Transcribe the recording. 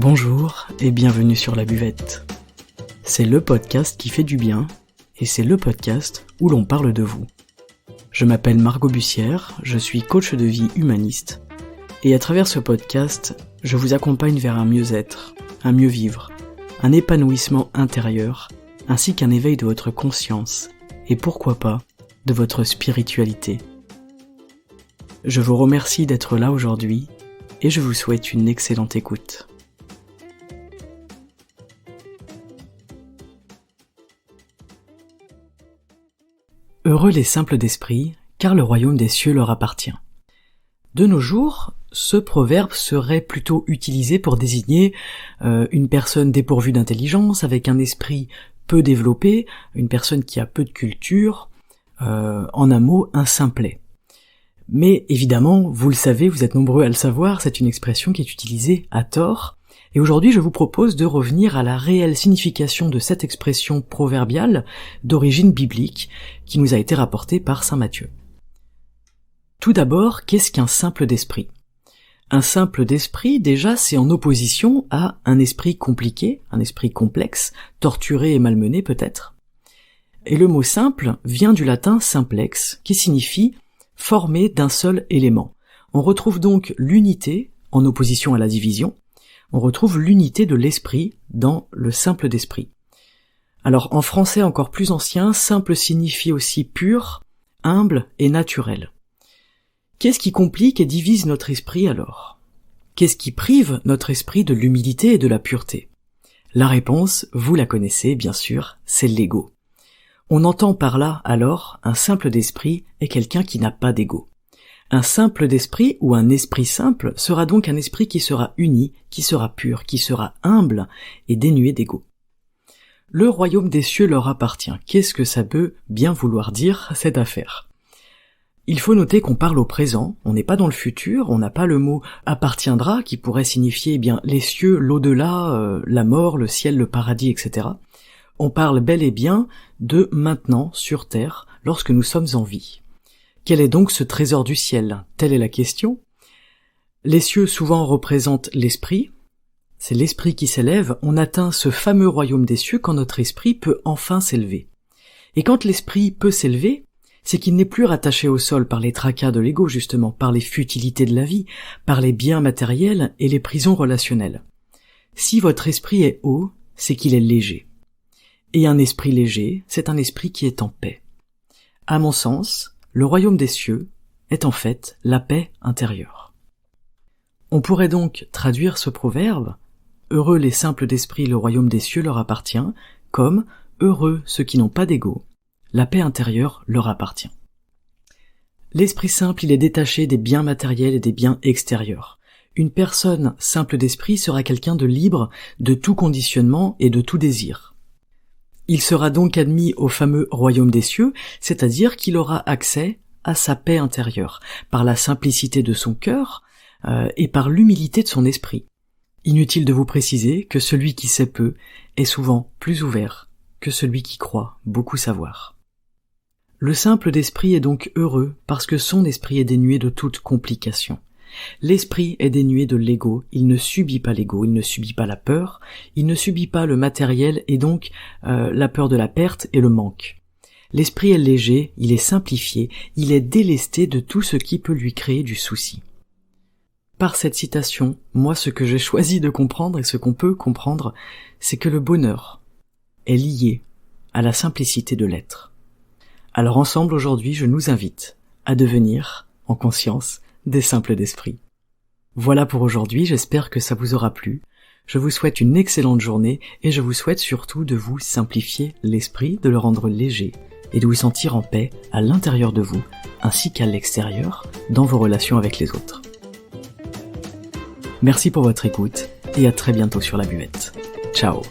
Bonjour et bienvenue sur La Buvette. C'est le podcast qui fait du bien et c'est le podcast où l'on parle de vous. Je m'appelle Margot Bussière, je suis coach de vie humaniste et à travers ce podcast, je vous accompagne vers un mieux-être, un mieux vivre, un épanouissement intérieur ainsi qu'un éveil de votre conscience et pourquoi pas de votre spiritualité. Je vous remercie d'être là aujourd'hui et je vous souhaite une excellente écoute. Heureux les simples d'esprit, car le royaume des cieux leur appartient. De nos jours, ce proverbe serait plutôt utilisé pour désigner une personne dépourvue d'intelligence, avec un esprit peu développé, une personne qui a peu de culture, en un mot, un simplet. Mais évidemment, vous le savez, vous êtes nombreux à le savoir, c'est une expression qui est utilisée à tort, et aujourd'hui je vous propose de revenir à la réelle signification de cette expression proverbiale d'origine biblique qui nous a été rapportée par saint Matthieu. Tout d'abord, qu'est-ce qu'un simple d'esprit ? Un simple d'esprit, déjà, c'est en opposition à un esprit compliqué, un esprit complexe, torturé et malmené peut-être. Et le mot simple vient du latin simplex, qui signifie formé d'un seul élément. On retrouve donc l'unité en opposition à la division. On retrouve l'unité de l'esprit dans le simple d'esprit. Alors en français encore plus ancien, simple signifie aussi pur, humble et naturel. Qu'est-ce qui complique et divise notre esprit alors ? Qu'est-ce qui prive notre esprit de l'humilité et de la pureté ? La réponse, vous la connaissez bien sûr, c'est l'ego. On entend par là, alors, un simple d'esprit est quelqu'un qui n'a pas d'ego. Un simple d'esprit ou un esprit simple sera donc un esprit qui sera uni, qui sera pur, qui sera humble et dénué d'ego. Le royaume des cieux leur appartient. Qu'est-ce que ça peut bien vouloir dire, cette affaire ? Il faut noter qu'on parle au présent, on n'est pas dans le futur, on n'a pas le mot « appartiendra » qui pourrait signifier les cieux, l'au-delà, la mort, le ciel, le paradis, etc. On parle bel et bien de maintenant sur terre, lorsque nous sommes en vie. Quel est donc ce trésor du ciel ? Telle est la question. Les cieux souvent représentent l'esprit. C'est l'esprit qui s'élève. On atteint ce fameux royaume des cieux quand notre esprit peut enfin s'élever. Et quand l'esprit peut s'élever, c'est qu'il n'est plus rattaché au sol par les tracas de l'ego justement, par les futilités de la vie, par les biens matériels et les prisons relationnelles. Si votre esprit est haut, c'est qu'il est léger. Et un esprit léger, c'est un esprit qui est en paix. À mon sens, le royaume des cieux est en fait la paix intérieure. On pourrait donc traduire ce proverbe « Heureux les simples d'esprit, le royaume des cieux leur appartient » comme « Heureux ceux qui n'ont pas d'ego, la paix intérieure leur appartient ». L'esprit simple, il est détaché des biens matériels et des biens extérieurs. Une personne simple d'esprit sera quelqu'un de libre de tout conditionnement et de tout désir. Il sera donc admis au fameux royaume des cieux, c'est-à-dire qu'il aura accès à sa paix intérieure, par la simplicité de son cœur et par l'humilité de son esprit. Inutile de vous préciser que celui qui sait peu est souvent plus ouvert que celui qui croit beaucoup savoir. Le simple d'esprit est donc heureux parce que son esprit est dénué de toute complication. L'esprit est dénué de l'ego, il ne subit pas l'ego, il ne subit pas la peur, il ne subit pas le matériel et donc la peur de la perte et le manque. L'esprit est léger, il est simplifié, il est délesté de tout ce qui peut lui créer du souci. Par cette citation, moi ce que j'ai choisi de comprendre et ce qu'on peut comprendre, c'est que le bonheur est lié à la simplicité de l'être. Alors ensemble aujourd'hui, je nous invite à devenir, en conscience, des simples d'esprit. Voilà pour aujourd'hui, j'espère que ça vous aura plu. Je vous souhaite une excellente journée et je vous souhaite surtout de vous simplifier l'esprit, de le rendre léger et de vous sentir en paix à l'intérieur de vous ainsi qu'à l'extérieur dans vos relations avec les autres. Merci pour votre écoute et à très bientôt sur La Buvette. Ciao.